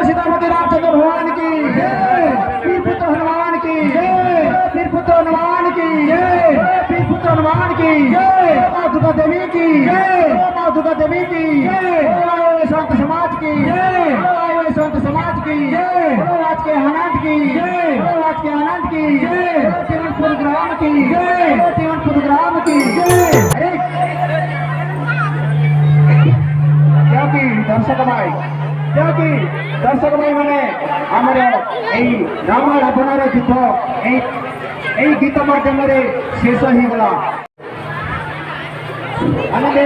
सीतापति रामचंद्र भगवान की जय, वीर पुत्र हनुमान की जय, वीर पुत्र हनुमान की जय, वीर पुत्र हनुमान की जय, माँ दुर्गा देवी की जय, माँ दुर्गा देवी की जय, संत समाज की जय, संत समाज की जय, आज के आनंद की जय, आज के आनंद की जय, तिरुवनंतपुर ग्राम की जय, तिरुवनंतपुर ग्राम की जय। दर्शक भाई मैंने आमर रामायण अपनार युद्ध गीत मध्यम शेष हो गला आनंद